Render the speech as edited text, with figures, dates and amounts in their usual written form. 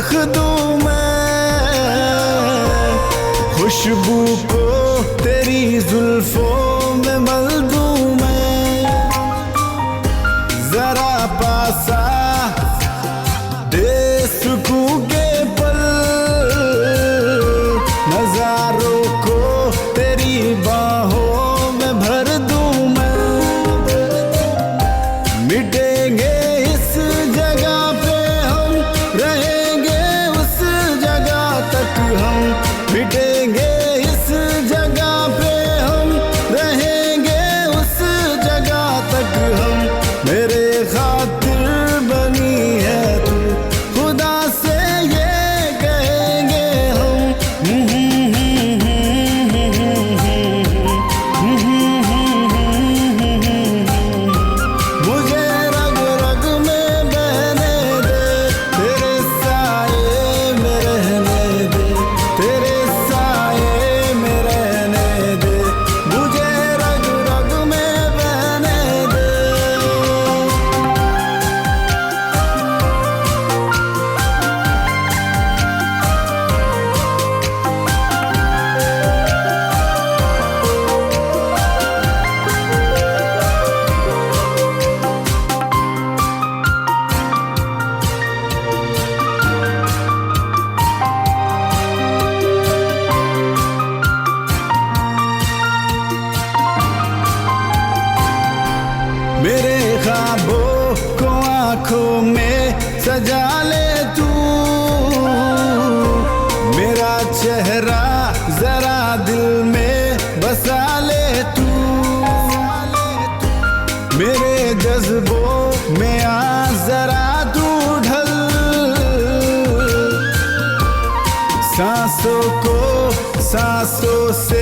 रख दूं मैं खुशबू को तेरी जुल्फों में मल दूं मैं। जरा पासा दे सुकून के पल, नजारों को तेरी बाहों में भर दूं मैं। मिटेंगे इस जगह पे हम, रहेंगे उस जगह तक हम। मिटेंगे इस जगह पे हम, रहेंगे उस जगह तक हम। मेरे खातिर बनी है तू, खुदा से ये कहेंगे हम। मुझे रग रग में बहने दे, तेरे साए में रहने दे, तेरे साए में रहने दे। मुझे रग रग में बहने दे। मेरे ख्वाबों को आंखों में सजा ले तू, मेरा चेहरा जरा दिल में बसा ले तू। मेरे जज्बों में आ जरा तू ढल, सांसों को सांसों से